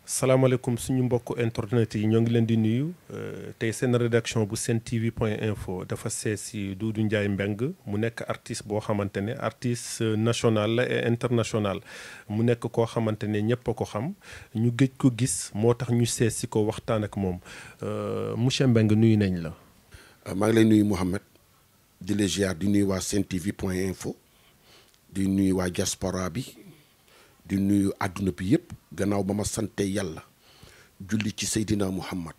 salaamaaleykum suñu mbokk internet yi ñoo ngi leen di nuyu tey seen rédaction bu Sen TV point info dafa sees si Doudou Ndiaye Mbengue mu nekk artiste boo xamante ne artiste national la et international mu nekk koo xamante ne ñëpp a ko xam ñu gëj ko gis moo tax ñu sees si ko waxtaan ak moom monsieur Mbengue nuyu nañ la. maa ngi lay nuyu Mouhamed di la ziar di nuyu waa Sen TV point info di nuyu waa diaspora bi. di nuyu àdduna bi yëpp gannaaw ba ma sante yàlla julli ci Seydina Muhammad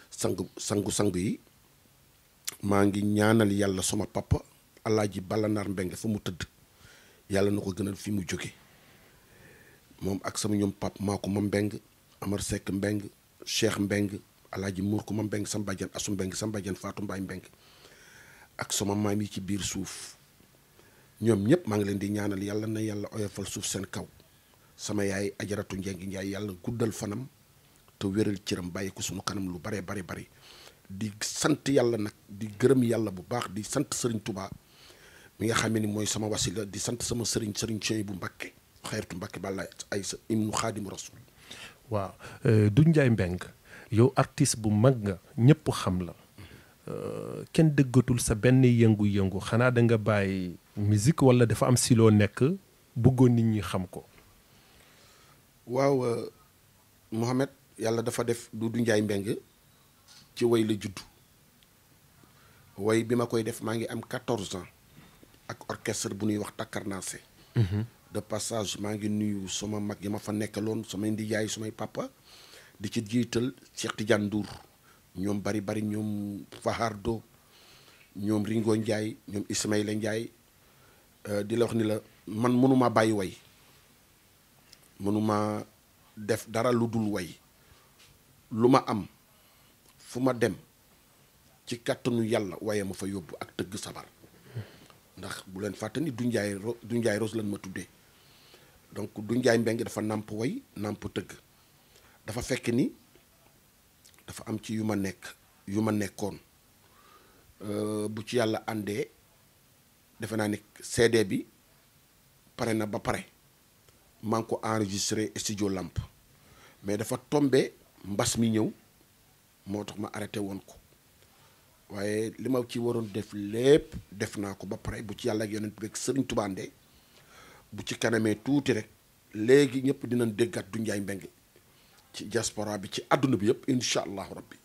sangu yi maa ngi ñaanal yàlla sama papa Alaaji Balanar Mbengue fa mu tëdd yàlla na ko gënal fi mu jóge moom ak sama ñoom pap Maako ma Mbengue Amar Seck Mbengue Cheikh Mbengue Alaaji Mour ko ma Mbengue sama bàjjan Asu Mbengue sama bàjjan Fatou Mbaye Mbengue ak sama maam yi ci biir suuf ñoom ñëpp maa ngi leen di ñaanal yàlla na yàlla oyofal suuf seen kaw sama yaay ajaratu Njengi Njaay yàlla guddal fanam te wéral cëram bàyyi ko sunu kanam lu bare bari di sant yàlla nag di gërëm yàlla bu baax di sant Serigne Touba mi nga xam ni mooy sama wasila di sant sama Serigne Chey bu Mbakke xayratu Mbakke balla ay sa ibnu Xaadimu Rasul. waaw Doudou Ndiaye Mbengue yow artiste bu mag nga ñëpp xam la kenn dëggatul sa benn yëngu-yëngu xanaa da nga bàyyi musique wala dafa am si loo nekk bëggoon nit ñi xam ko. waaw Mouhamed yàlla dafa def Doudou Ndiaye Mbengue ci way la juddu way bi ma koy def maa ngi am 14 ans ak orchestre bu ñuy wax Takarnase. de passage maa ngi nuyu sama mag yi ma fa nekkaloon samay ndijaay samay papa di ci jiital Cheikh Tidiane Ndour ñoom bari ñoom Fahardo ñoom Ringo Ndiaye ñoom Ismaïla Ndiaye di la wax ni la man mënuma bàyyi way mënuma def dara lu dul way lu ma am fu ma dem ci kàttanu yàlla waaye ma fa yóbbu ak tëgg sabar ndax bu leen fàtte ni du Ndiaye Rose lan ma tuddee donc Doudou Ndiaye Mbengue dafa nàmp way nàmp tëgg dafa fekk ni dafa am ci yu ma nekkoon bu ci yàlla àndee defe naa ni CD bi pare na ba pare maa ngi ko enregistré studio Lamp mais dafa tombé mbas mi ñëw moo tax ma arrêté woon ko waaye li ma ci waroon def lépp def naa ko ba pare bu ci yàlla ak yonent bi ak Sëriñ Tuubaa ndee bu ci kanamee tuuti rek léegi ñëpp dinañ déggat Doudou Ndiaye Mbengue ci diaspora bi ci àdduna bi yëpp incha allahu rabbi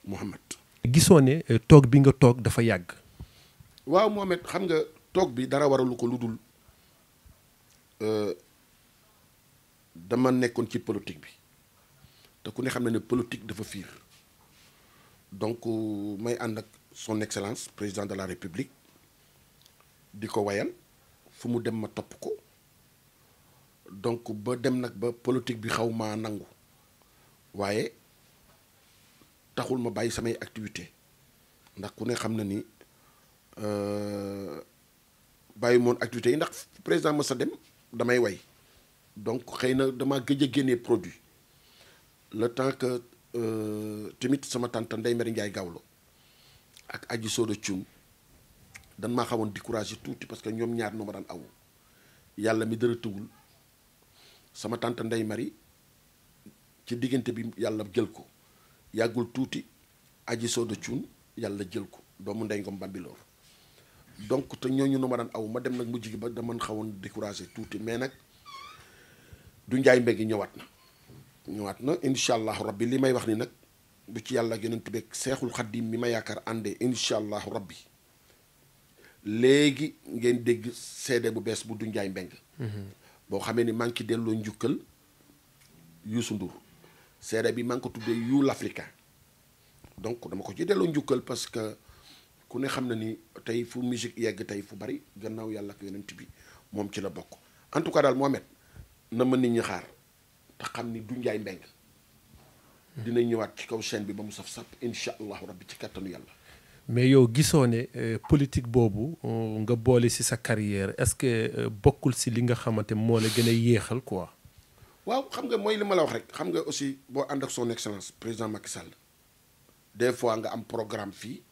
Mouhamed. gisoo ne toog bi nga toog dafa yàgg. waaw Mouhamed xam nga toog bi dara waralu ko lu dul dama nekkoon ci politique bi te ku ne xam ne politique dafa fiir donc may ànd ak son excellence président de la république di ko wayal fu mu dem ma topp ko donc ba dem nag ba politique bi xaw maa nangu waaye taxul ma bàyyi samay activité ndax ku ne xam na ni bàyyi moon activités yi ndax président ma sa dem damay way donc xëy na dama gëj a génnee produit le temps que tamit sama tante Ndeye Mary Ndiaye Gawlo ak Aji Soda Thioune dan maa xawoon découragé tuuti parce que ñoom ñaar noo ma daan awu yàlla mi dara tëwul sama tante Ndeye Mary ci diggante bi yàlla jël ko yàggul tuuti Aji Soda Thioune yàlla jël ko doomu Ndey Ngom Bambilor donc te ñooñu noo ma daan aw ma dem nag mujj gi ba dama xawoon découragé tuuti mais nag Doudou Ndiaye Mbengue ñëwaat na incha allahu rabbi li may wax ni nag bu ci yàlla ak yonent bi ak seexul xaddim mi ma yaakaar àndee incha allahu rabbi léegi ngeen dégg CD bu bees bu Doudou Ndiaye Mbengue boo xamee ni maa ngi ci delloo njukkal Youssou Ndour CD bi maa ngi ko tuddee You l'Africain donc dama ko ci delloo njukkal parce que ku ne xam na ni tey fu musique yegg tey fu bari gannaaw yàlla ak yonent bi moom ci la bokk en tout cas daal Mohamed na ma nit ñi xaar te xam ni Doudou Ndiaye Mbengue dina ñëwaat ci kaw chaîne bi ba mu saf sap incha allahu rabbi ci kattanu yàlla. mais yow gisoo ne politique boobu nga boole ci sa carrière est-ce que bokkul ci li nga xamante moo la gën a yéexal quoi. waaw xam nga mooy li ma la wax rek xam nga aussi boo ànd ak son excellence président Macky Sall des fois nga am programme fii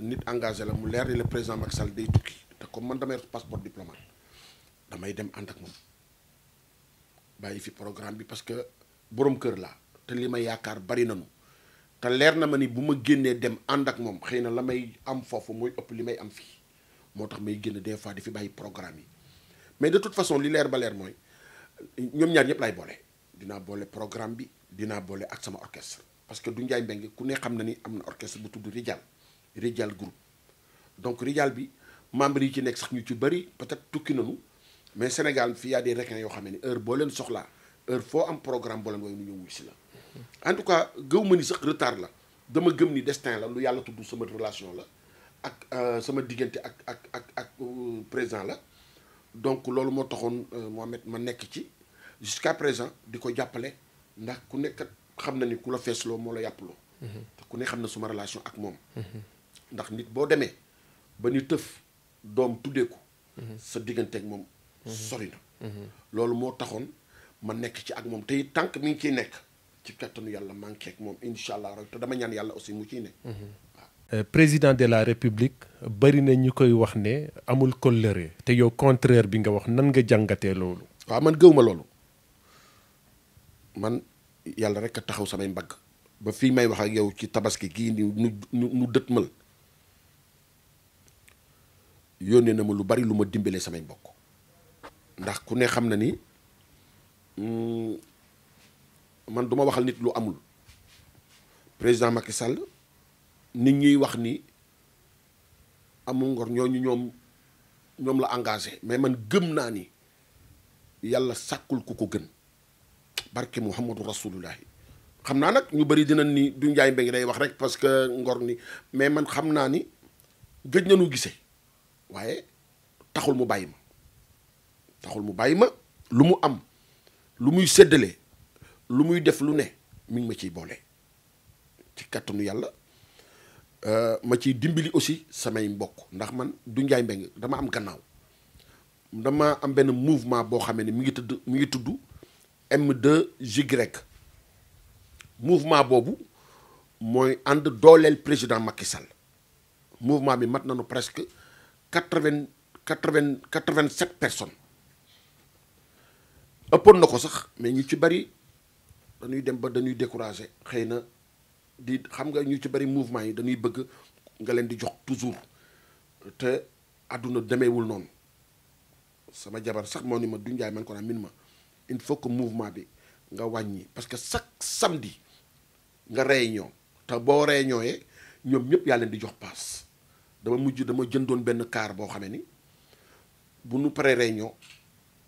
nit engagé la mu leer ni le président Macky Sall day tukki te comme man damay passeport diplomate damay dem ànd ak moom bàyyi fi programme bi parce que borom kër laa te li ma yaakaar bari nañu te leer na ma ni bu ma génnee dem ànd ak moom xëy na la may am foofu mooy ëpp li may am fii moo tax may génn des fois di fi bàyyi programme yi mais de toute façon li leer ba leer mooy ñoom ñaar ñëpp lay boole dinaa boole programme bi dinaa boole ak sama orchestre parce que du Ndiaye Mbengue ku ne xam na ni am na orchestre bu tudd Rijal groupe donc Rijal bi membre yi ci nekk sax ñu ci bëri peut-être tukki nañu mais Sénégal fii y a des requins yoo xam ne heure boo leen soxlaa heure foo am programme boo leen wooyu nu ñëw wuy si la en tout cas gëw ma ni sax retard la dama gëm ni destin la lu yàlla tudd sama relation la ak sama diggante ak président la donc loolu moo taxoon Mohamed ma nekk ci jusqu'à présent di ko jàppale ndax ku nekk xam na ni ku la feesloo moo la yàppaloo te ku ne xam na suma relation ak moom ndax nit boo demee ba ni tëf doom tuddee ko sa diggante ak moom sori na loolu moo taxoon ma nekk ci ak moom te tànk mi ngi ciy nekk ci kattanu yàlla manqué ak moom incha allah te dama ñaan yàlla aussi mu ciy ne président de la république bari na ñu koy wax ne amul kóllëre te yow contraire bi nga wax nan nga jàngatee loolu waaw man gëw ma loolu man yàlla rek a taxaw samay mbagg ba fii may wax ak yow ci tabaski gii nu dëtmal yónnee na ma lu bari lu ma dimbalee samay mbokk ndax ku ne xam na ni man duma waxal nit lu amul président Macky Sall nit ñuy wax ni amul ngor ñooñu ñoom la engagé mais man gëm naa ni yàlla sàkkul ku ko gën barke Muhammadu Rasulullahi xam naa nag ñu bëri dinañ ni du Ndiaye Mbengue day wax rek parce que ngor ni mais man xam naa ni gëj nañu gisee waaye taxul mu bàyyi ma lu mu am lu muy séddale lu muy def lu ne mi ngi ma ciy boole ci kattanu yàlla ma ciy dimbali aussi samay mbokk ndax man du Ndiaye Mbengue dama am gannaaw dama am benn mouvement boo xamee ne mi ngi tudd M2Y mouvement boobu mooy ànd dooleel président Macky Sall mouvement bi mat nañu presque 87 personnes ëppoon na ko sax mais ñu ci bari dañuy dem ba dañuy décourager xëy na di xam nga ñu ci bari mouvement yi dañuy bëgg nga leen di jox toujours te àdduna demeewul noonu sama jabar sax moo ni ma du Ndiaye man ko naa min ma il faut que mouvement bi nga wàññi parce que chaque samedi nga réunion te boo réunion yee ñoom ñëpp yaa leen di jox paas dama jëndoon benn car boo xamee ni bu nu paree réunion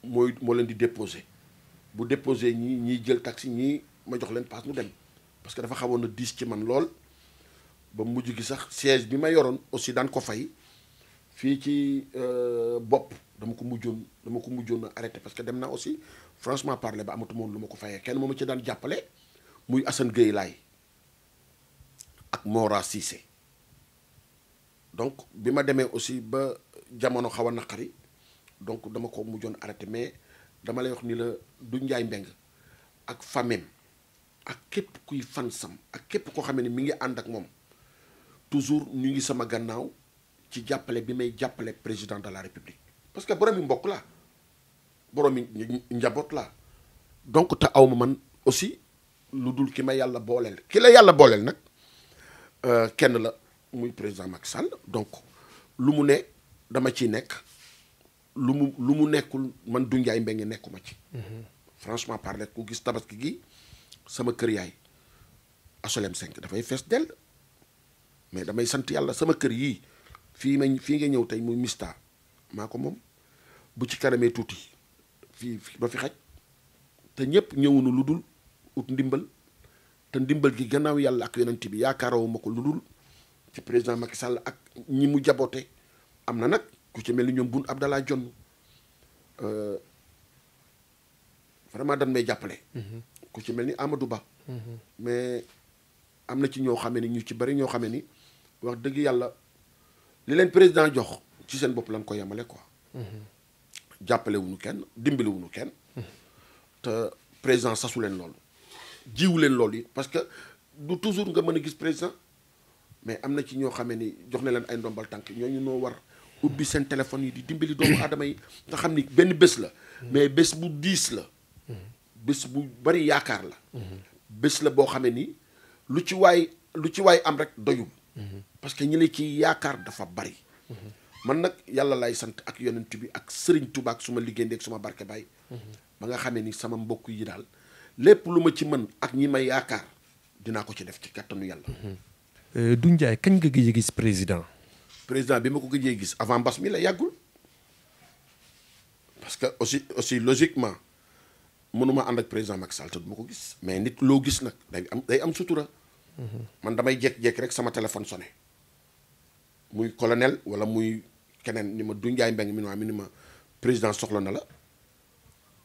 moo leen di déposer bu déposer ñii jël taxi ñii ma jox leen paas nu dem parce que dafa xawoon na diis ci man lool ba mujj gi sax siège bi ma yoroon aussi daan ko fay fii ci bopp dama ko mujjoon a arrêté parce que dem naa aussi franchement parler ba amatuma woon lu ma ko fayee kenn moo ma ci daan jàppale muy Assane Gueye laay ak Mora Cissé donc bi ma demee aussi ba jamono xaw a naqari donc dama ko mujjoon arrêté mais dama lay wax ni la du Ndiaye Mbengue ak famem ak képp kuy fansam ak képp koo xam ne mi ngi ànd ak moom toujours ñu ngi sama gannaaw ci jàppale bi may jàppale président de la république parce que boroomi mbokk la boroomi njaboot la donc te aw ma man aussi lu dul ki ma yàlla booleel ki la yàlla booleel nag kenn la muy président Macky Sall donc lu mu ne dama ciy nekk lu mu nekkul man du Ndiaye Mbengue nekkuma ci franchement parler ku gis tabaski gi sama kër yaay HLM 5 dafay fees dell mais damay sant yàlla sama kër yii fii nga ñëw tey muy Mista maa ko moom bu ci karamee tuuti fii ba fi xaj te ñëpp ñëwunu lu dul ut ndimbal te ndimbal gi gannaaw yàlla ak yonent bi yaakaarawuma ko lu dul ci président Macky Sall ak ñi mu jaboote am na nag ku ci mel ni ñoom Boun Abdallah Dionne vraiment dañ may jàppale ku ci mel ni Amadou Ba mais am na ci ñoo xamee ni ñu ci bari ñoo xamee ni wax dëgg yàlla li leen président jox ci seen bopp lañ ko yemale quoi jàppale wuñu kenn dimbali wuñu kenn te président sasu leen loolu jiwu leen loolu yi parce que du toujours nga mën a gis président mais am na ci ñoo xamee ni jox na leen ay ndombal tànk ñooñu noo war ubbi seen téléphone yi di dimbali doomu aadama yi nga xam ni benn bés la mais bés bu diis la bés bu bari yaakaar la. bés la boo xamee ni lu ci waay am rek doyul. parce que ñi la ci yaakaar dafa bari. man nag yàlla lay sant ak yonent bi ak Serigne Touba ak suma liggéey ak suma barke baay. ba nga xamee ni sama mbokk yi daal lépp lu ma ci mën ak ñi may yaakaar dinaa ko ci def ci kattanu yàlla. Doudou Ndiaye kañ nga gëj a gis président. président bi ma ko gëjee gis avant mbas mi la yàggul parce que aussi logiquement mënuma ànd ak président Macky Sall te du ma ko gis mais nit loo gis nag day am sutura. man damay jékki-jékki rek sama téléphone sonné muy colonel wala muy keneen ni ma Doudou Ndiaye Mbengue mi ni ma président soxla na la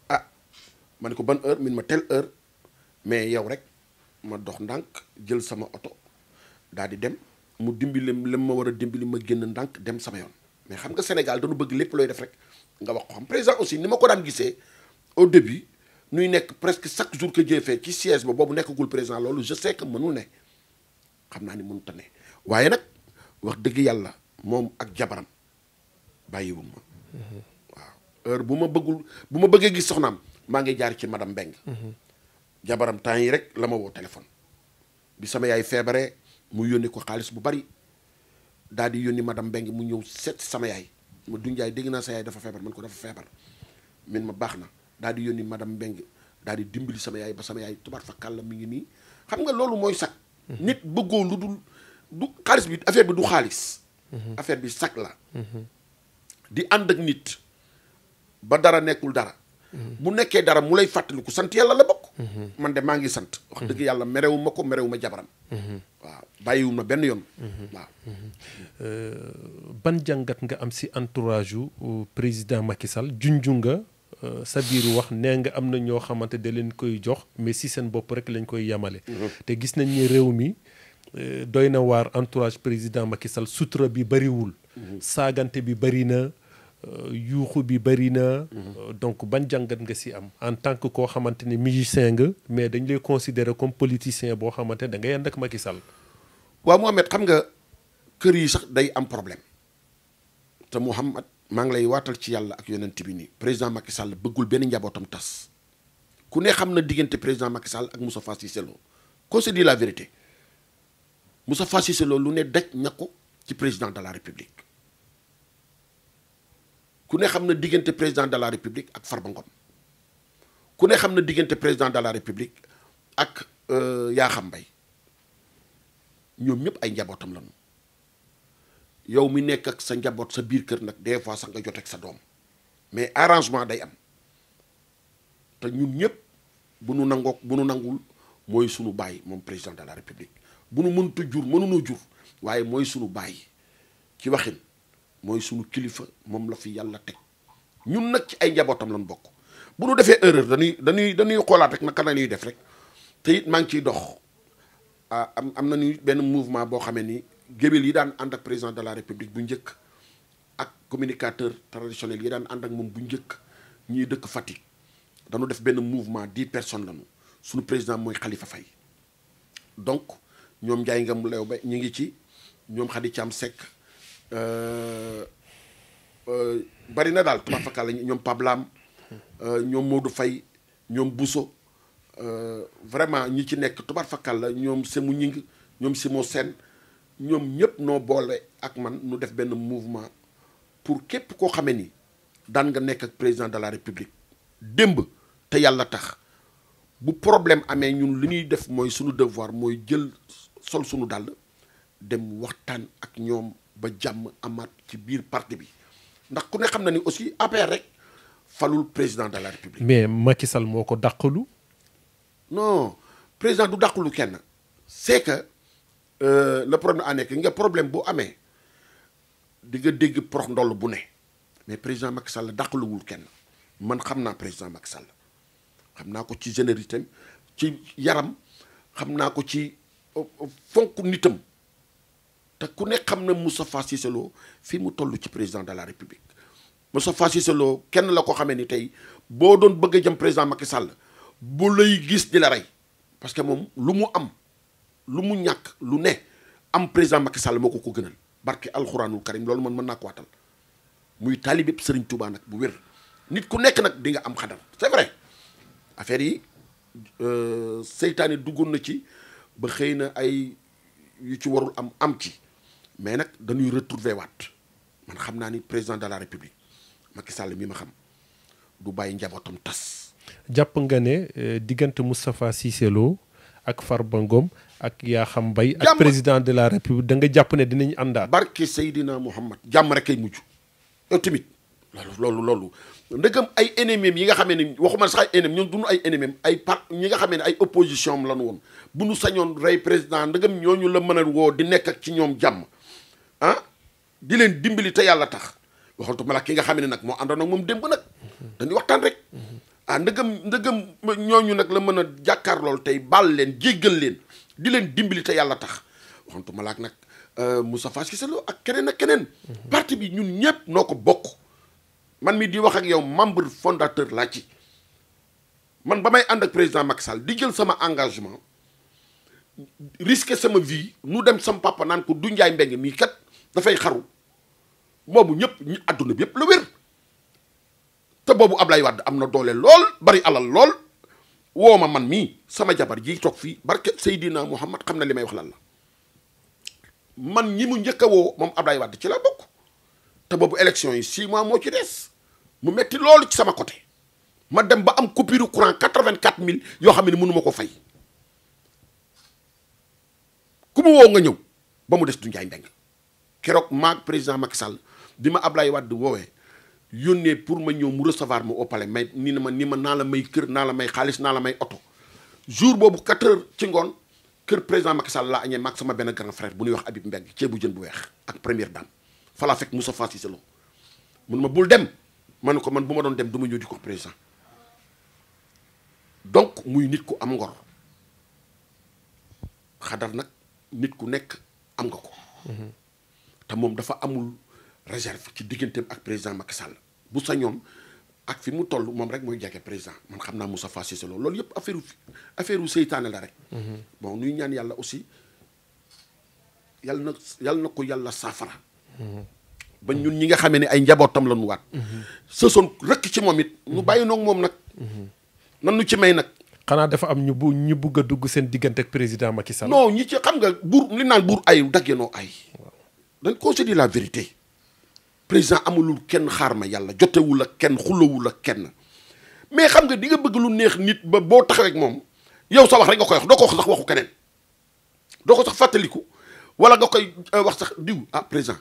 ah ma ne ko ban heure min ma telle heure mais yow rek ma dox ndànk jël sama oto daal di dem mu dimbali lim ma war a dimbali ma génn ndànk dem sama yoon mais xam nga Sénégal dañu bëgg lépp looy def rek nga wax ko xam président aussi ni ma ko daan gisee au début nuy nekk presque chaque jour que Dieu fait ci siège ba boobu nekkagul président loolu je sais que mënul ne xam naa ni mënut a ne waaye nag wax dëgg yàlla moom ak jabaram bàyyiwul ma waaw heure bu ma bëggee gis soxnaam maa ngi jaar ci madame Mbengue jabaram temps yi rek la ma woo téléphone bi sama yaay feebaree mu yónni ko xaalis bu bari daal di yónni madame Mbengue mu ñëw seet sama yaay ma Doudou Ndiaye dégg naa sa yaay dafa feebar man ko dafa feebar min ma baax na daal di yónni madame Mbengue daal di dimbali sama yaay ba sama yaay tubaat fa kàlla mi ngi nii xam nga loolu mooy sax nit bëggoo lu dul du xaalis bi affaire bi du xaalis affaire bi sax la di ànd ak nit ba dara nekkul dara bu nekkee dara mu lay fàttaliku sant yàlla la bokk man de maa ngi sant wax dëgg yàlla merewu ma jabaram waaw bàyyiwu ma benn yoon waaw ban jàngat nga am si entourage yu président Macky Sall junju nga sa biir wax nee nga am na ñoo xamante da leen koy jox mais si seen bopp rek lañ koy yamale te gis nañ ni réew mi doy na waar entourage président Macky Sall sutura bi bariwul saagante bi bari na yuuxu bi bari na donc ban jàngat nga si am en tant que koo xamante ne musicien nga mais dañ lay considérer comme politicien boo xamante ne da ngay ànd ak Macky Sall. waaw Mohamed xam nga kër yi sax day am problème te Mohamed maa ngi lay waatal ci yàlla ak yonent bi nii président Macky Sall bëggul benn njabootam tas ku ne xam na diggante président Macky Sall ak Moustapha Cissé Lo qu'on se dit la vérité Moustapha Cissé Lo lu ne daj na ko ci président de la République. ku ne xam na diggante président de la république ak Farba Ngom ku ne xam na diggante président de la république ak Yakham Mbaye ñoom ñëpp ay njabootam lañu yow mi nekk ak sa njaboot sa biir kër nag des fois sax nga jot ak sa doom mais arrangement day am te ñun ñëpp bu nu nangul mooy sunu baay moom président de la république bu nu mëntu jur mënunoo jur waaye mooy sunu baay ci waxin mooy sunu kilifa moom la fi yàlla teg ñun nag ci ay njabootam lañ bokk bu nu defee erreur dañuy xoolaat rek naka la ñuy def rek te it maa ngi ciy dox am na ni benn mouvement boo xamee ni géwél yi daan ànd ak président de la république bu njëkk ak communicateur traditionnel yi daan ànd ak moom bu njëkk ñiy dëkk Fatick dañu def benn mouvement 10 personnes lañu sunu président mooy Khalifa Faye donc ñoom Ndiaye nga mu leew ba ñu ngi ci ñoom Khady Thiam Seck bari na daal tubaab fakkaat la ñoom Pablam ñoom Modou Faye ñoom Bousso vraiment ñi ci nekk tubaab fakkaat la ñoom Semou Ñing ñoom Simo Sène ñoom ñëpp noo boole ak man nu def benn mouvement pour képp koo xamee ni daan nga nekk ak président de la république démb te yàlla tax bu problème amee ñun li ñuy def mooy sunu devoir mooy jël sol sunu dàll dem waxtaan ak ñoom ba jàmm amaat ci biir parti bi ndax ku ne xam na ni aussi APR rek falul président de la république. mais Macky Sall moo ko dàqalu. non président du dàqalu kenn c'est que le problème a nekk nga problème bu amee di nga dégg prox ndoll bu ne mais président Macky Sall dàqaluwul kenn man xam naa président Macky Sall xam naa ko ci générosité ci yaram xam naa ko ci fonk nitam. te ku nekk xam na Moustapha Cissé Lo fii mu toll ci président de la république Moustapha Cissé Lo kenn la ko xamee ni tey boo doon bëgg a jëm président Macky Sall bu lay gis di la rey parce que moom lu mu am lu mu ñàkk lu ne am président Macky Sall moo ko gënal barke alxuraanul karim loolu man mën naa ko waatal muy taalibe Serigne Touba nag bu wér nit ku nekk nag di nga am xadar c'est vrai affaire yi seytaane duggoon na ci ba xëy na ay yu ci warul am ci mais nag dañuy retrouver waat man xam naa ni président de la république Macky Sall mi ma xam du bàyyi njabootam tas. jàpp nga ne diggante Moustapha Cissé Lo ak Farba Ngom ak Yakham Mbaye ak président de la république da nga jàpp ne dinañ àndaat. barke Seydina Mouhamad jàmm rek kay mujj yow tamit loolu ndëgam ay ennemis yi nga xamee ne waxuma sax ay ennemis ñun duñu ay ennemis ay ñi nga xamee ne ay opposition am lañu woon bu nu sañoon rey président ndëgam ñooñu la mën a woo di nekk ak ci ñoom jàmm di leen dimbali te yàlla tax waxantuma la ki nga xam ne nag moo àndoon ak moom démb nag dañuy waxtaan rek ndëgam ñooñu nag la mën a jàkkaar lool tey baal leen jéggal leen di leen dimbali te yàlla tax waxantuma la ak nag Moustapha Cissé Lo ak keneen ak keneen parti bi ñun ñëpp noo ko bokk man mi di wax ak yow membre fondateur laa ci man ba may ànd ak président Macky Sall di jël sama engagement risquer sama vie nu dem sama papa naan ko du Ndiaye Mbengue mii kat dafay xaru boobu ñi àdduna bi yëpp la wér te boobu Ablaye Wade am na doole lool bari alal lool woo ma man mii sama jabar ji toog fii barke Seydina Mouhamad xam na li may wax lan la man ñi mu njëkk a woo moom Ablaye Wade ci la bokk te boobu élection yi 6 mois moo ci des mu metti loolu ci sama côté ma dem ba am coupure courant 84000 yoo xam ne mënu ma ko fay ku mu woo nga ñëw ba mu des du Ndiaye Mbengue keroog maag président Macky Sall bi ma Ablaye Wade woowee yónnee pour ma ñëw mu recevoir ma au palais may ni ma naa la may kër naa la may xaalis naa la may oto jour boobu 4 heures ci ngoon kër président Macky Sall laa añee maag sama benn grand frère bu ñuy wax Habib Mbengue ceebu jën bu weex ak première dame falaa fekk Moustapha Cissé Lo mun ma bul dem ma ne ko man bu ma doon dem du ma ñëw di ko président donc muy nit ku am ngor xadar nag nit ku nekk am nga ko te moom dafa amul réserve ci digganteem ak président Macky Sall bu sañoon ak fi mu toll moom rek mooy jege président man xam naa Moustapha Cissé Lo loolu yëpp affaire u seytaane la rek bon nuy ñaan yàlla aussi yàlla na ko yàlla saafara ba ñun ñi nga xamee ne ay njabootam la nu waat sësoon rëkk ci moom it nu bàyyi noog moom nag nan nu ci may nag xanaa dafa am ñu bugg a dugg seen diggante ak président Macky Sall. non ñi ci xam nga buur li naan buur ay daggenoo ay dañ ko se dire la vérité président amulul kenn xaar ma yàlla jotewul ak kenn xulawul ak kenn mais xam nga di nga bëgg lu neex nit ba boo taxawee ak moom yow sa wax rek nga koy wax doo ko wax sax waxu keneen doo ko sax fàttaliku wala nga koy wax sax diw président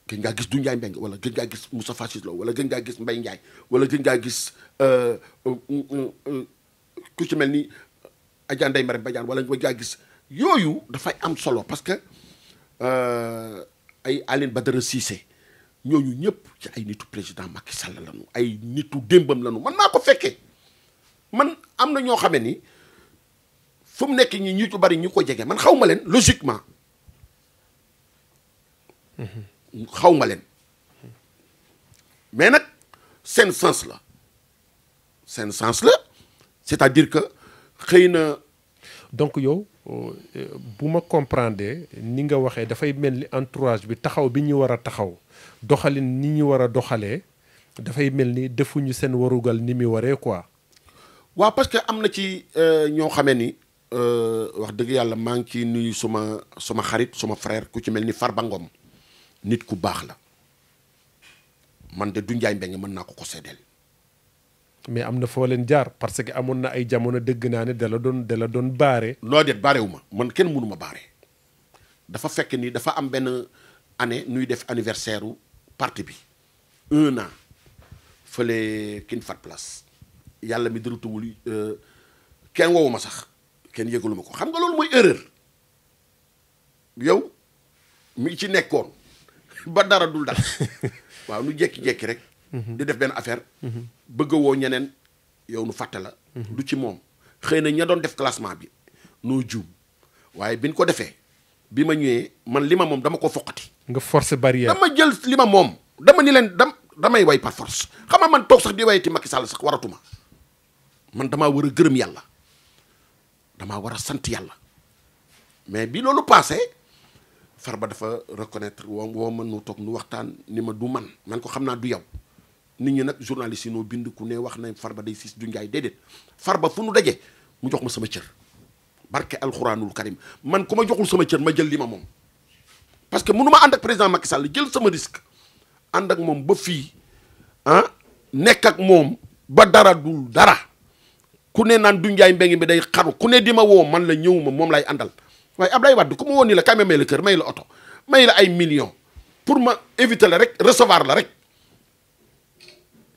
gën ngaa gis du Ndiaye Mbengue wala gën ngaa gis Moustapha Cissé Lo wala gën ngaa gis Mbaye Ndiaye wala gën ngaa gis ku ci mel ni Adja Ndeye Marème Badiane wala gën ngaa gis yooyu dafay am solo parce que ay Aline Badara Cissé ñooñu ñëpp ci ay nitu président Macky Sall lañu ay nitu démbam lañu man maa ko fekkee man am na ñoo xamee ni fu mu nekk ñi ñu ci bari ñu ko jege man xaw ma leen logiquement xaw ma leen mais nag seen sens la c'est-à-dire que xëy na. donc yow bu ma comprendre ni nga waxee dafay mel ni entourage bi taxaw bi ñu war a taxaw doxalin ni ñu war a doxalee dafay mel ni defuñu seen warugal ni mu waree quoi. waaw parce que am na ci ñoo xamee ni wax dëgg yàlla maa ngi ciy nuyu suma xarit suma frère ku ci mel ni Farba Ngom nit ku baax la man de du Ndiaye Mbengue mën naa ko seedeel. mais am na foo leen jaar parce que amoon na ay jamono dëgg naa ne da la doon baare. noo det baarewu ma man kenn mënu ma baare dafa fekk ni dafa am benn année nuy def anniversaire u parti bi 1 an fële King Fahd Palace yàlla mi dara tuwul kenn woowu ma sax kenn yëgalu ma ko xam nga loolu mooy erreur yow mi ci nekkoon ba dara dul dal waaw nu jekki-jekki rek di def benn affaire bëgg a woo ñeneen yow nu fàtte la du ci moom xëy na ña doon def classement bi noo juum waaye biñ ko defee bi ma ñëwee man li ma moom dama ko foqati nga forcer barrière dama jël li ma moom dama ni leen damay way par force xam nga man toog sax di wayati Macky Sall sax waratuma man damaa war a gërëm yàlla damaa war a sant yàlla mais bi loolu passé Farba dafa reconnaître woo man nu toog nu waxtaan ni ma du man ko xam naa du yow nit ñi nag journaliste yi noo bind ku ne wax na Farba day siis du Ndiaye déedéet Farba fu nu daje mu jox ma sama cër barke alxuraanul karim man ku ma joxul sama cër ma jël li ma moom parce que mënu ma ànd ak président Macky Sall jël sama risque ànd ak moom ba fii nekk ak moom ba dara dul dara ku ne naan du njaay mbéngi bi day xaru ku ne di ma woo man la ñëw ma moom lay àndal waaye Ablaye Wade ku ma woon ni la kay ma may la kër may la oto may la ay millions pour ma éviter la rek recevoir la rek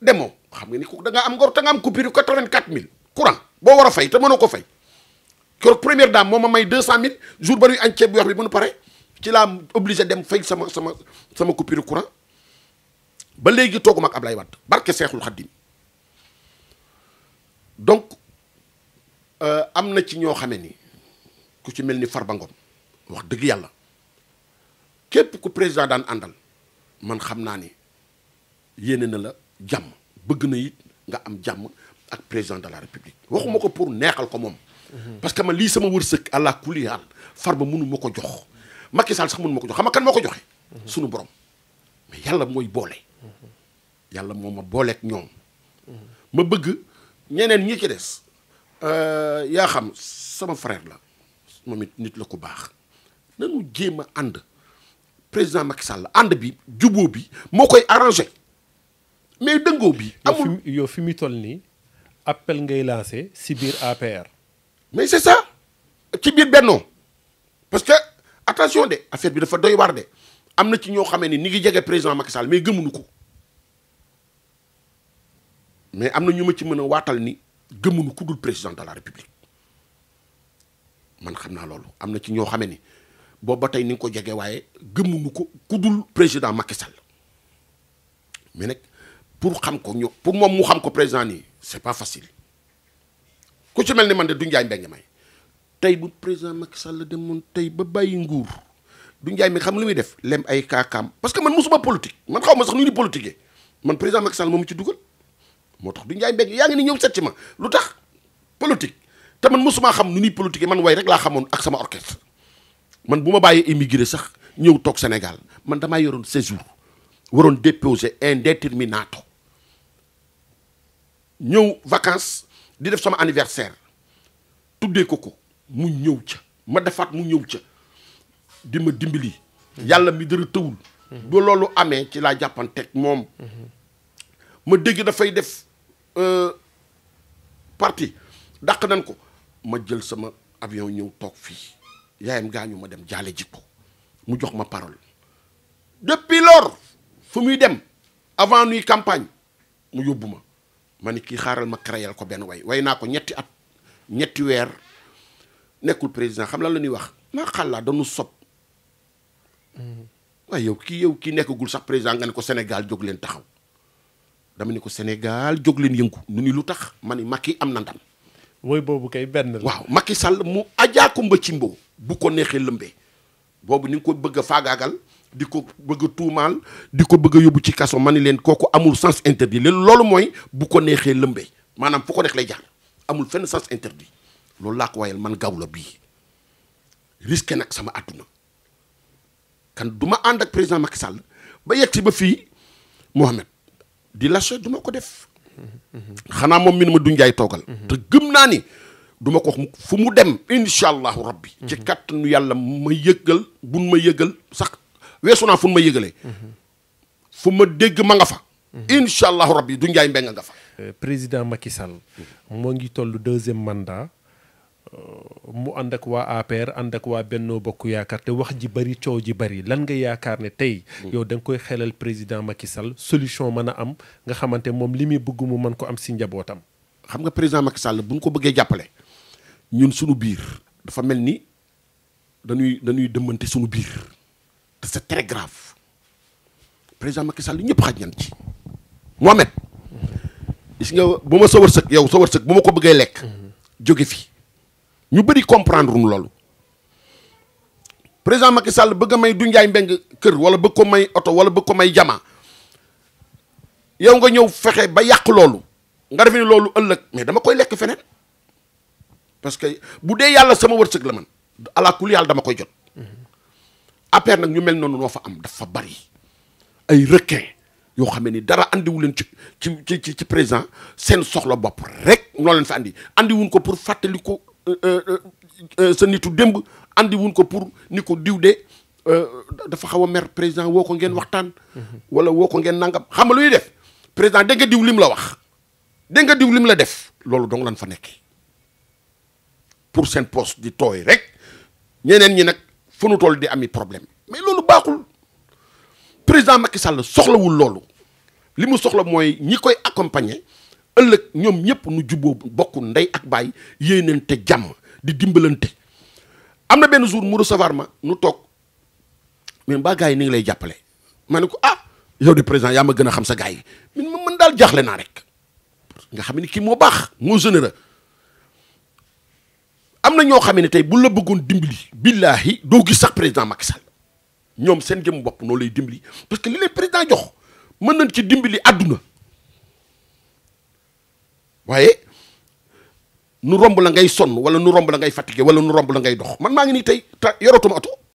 demoo xam nga ni ko da nga am ngor te nga am coupure 84000 courant boo war a fay te mënoo ko fay keroog première dame moo ma may 200000 jour ba ñuy añ ceeb bi wax bi bu nu pare ci laa obligé dem fay sama coupure courant ba léegi tooguma ak Ablaye Wade barke Seexul Xaddim donc am na ci ñoo xamee ni ku ci mel ni Farba Ngom wax dëgg yàlla képp ku président daan àndal man xam naa ni yéene na la jàmm bëgg na it nga am jàmm ak président de la république waxuma ko pour neexal ko moom parce que man lii sama wërsëg àla kulli haal Farba mënu ma ko jox Macky Sall sax mënu ma ko jox xam nga kan moo ko joxe sunu borom mais yàlla mooy boole yàlla moo ma booleeg ñoom ma bëgg ñeneen ñi ci des yaa xam sama frère la moom it nit la ko baax nanu jéem a ànd président Macky Sall ànd bi jubóo bi moo koy arrangé mais dëngoo bi amul yow fi mu toll nii appel ngay lancé si biir APR mais c'est ça ci biir Benno parce que attention de affaire bi dafa doy war de am na ci ñoo xamee ni ngi jege président Macky Sall mais gëmuñu ko mais am na ñu ma ci mën a waatal ni gëmuñu ku dul président de la république man xam naa loolu am na ci ñoo xamee ni boobu ba tey ni nga ko jege waaye gëmuñu ko ku dul président Macky Sall mais nag pour xam ko ñu pour moom mu xam ko président nii c'est pas facile ku ci mel ni man de du njaay mbéy may tey bu président Macky Sall demoon tey ba bàyyi nguur du njaay mi xam lu muy def lem ay kaakaam parce que man mosuma politique man xaw ma sax nu ni politiquer man président Macky Sall moom ci dugal moo tax du njaay mbéy yaa ngi ni ñëw seet ci ma lu tax politique te man mosuma xam nu ni politiquer man way rek laa xamoon ak sama orchestre man bu ma bàyyee immigré sax ñëw toog Sénégal man damaa yoroon séjour waroon déposer indéterminato ñëw vacances di def sama anniversaire tuddee ko mu ñëw ca ma defaat mu ñëw ca di ma dimbali yàlla mi dara tëwul ba loolu amee ci laa jàppanteeg moom ma dégg dafay def parti dàq nañ ko ma jël sama avion ñëw toog fii yaayam gaañu ma dem jaale ji ko mu jox ma parole depuis lors fu muy dem avant nuy campagne mu yóbbu ma ni kii xaaral ma créer ko benn way naa ko ñetti at ñetti weer nekkul président xam lan la ñuy wax maa xàllaa dañu sob waaye yow kii nekkagul sax président nga ne ko Sénégal jóg leen taxaw dama ni ko Sénégal jóg leen yëngu nu ni lu tax ma ni Macky am na ndam woy boobu kay benn la waaw Macky Sall mu ajaakumba ci mbo bu ko neexee lëmbee boobu ni nga ko bëgg a faagaagal di ko bëgg a tuumaal di ko bëgg a yóbbu ci kaso ma ni leen kooku amul sens interdit loolu mooy bu ko neexee lëmbee maanaam fu ko neex lay jaar amul fenn sens interdit loolu laa ko wayal man Gawlo bii risqué nag sama àdduna kan du ma ànd ak président Macky Sall ba yegg si ba fii Mohamed di lâché du ma ko def xanaa moom mi ne ma du njaay toogal te gëm naa ni du ma ko wax fu mu dem incha allahu rabbi ci kattanu yàlla ma yëgal buñ ma yëgal sax weesu naa fu ma yëgalee fu ma dégg ma nga fa incha allahu rabbi du njaay mbeng nga fa président Macky Sall moo ngi toll 2e mandat mu ànd ak waa APR ànd ak waa Benno Bokk Yaakaar te wax ji bari coow ji bari lan nga yaakaar ne tey yow da nga koy xelal président Macky Sall solution mën a am nga xamante moom li muy bëgg mu mën ko am si njabootam. xam nga président Macky Sall bu ñu ko bëggee jàppale ñun suñu biir dafa mel ni dañuy dëmmante suñu biir te c'est très grave président Macky Sall ñëpp xaj nañ ci Mohamed gis nga bu ma sa wërsëg yow sa wërsëg bu ma ko bëggee lekk jóge fi ñu bëri comprendre nu loolu président Macky Sall bëgg a may du njaay mbeng kër wala bëgg ko may oto wala bëgg ko may jama yow nga ñëw fexe ba yàq loolu nga defe ni loolu ëllëg mais dama koy lekk feneen parce que bu dee yàlla sama wërsëg la man ala kulli yàlla dama koy jot APR nag ñu mel noonu noo fa am dafa bari ay requin yoo xam ne ni dara andiwu leen ci président seen soxla bopp rek loo leen fa andi wuñ ko pour fàttali ko sa nitu démb, andi wuñ ko pour ni ko diw de dafa xaw a mer président woo ko ngeen waxtaan. wala woo ko ngeen nangam xam nga lu ñuy def président dégg nga diw lim la wax dégg nga diw lim la def loolu dong lan fa nekkee pour seen poste di tooy rek ñeneen ñi nag fu nu toll di ami problème mais loolu baaxul président Macky Sall soxlawul loolu li mu soxla mooy ñi koy accompagner ëllëg ñoom ñëpp nu jubboo bokk ndey ak baay yéenante jàmm di dimbalante. am na benn jour mu recevoir ma nu toog mais mbaa gars yi ni ngi lay jàppale ma ne ko ah yow de président yaa ma gën a xam sa gars yi man daal jaaxle naa rek nga xam ne kii moo baax moo généreux. am na ñoo xam ne tey bu la bëggoon dimbali billaahi doo gis sax président Macky Sall ñoom seen jëm bopp noo lay dimbali parce que li lay président jox mën nañ ci dimbali àdduna waaye nu romb la ngay sonn wala nu romb la ngay fatigué wala nu romb la ngay dox man maa ngi nii tey yoratuma oto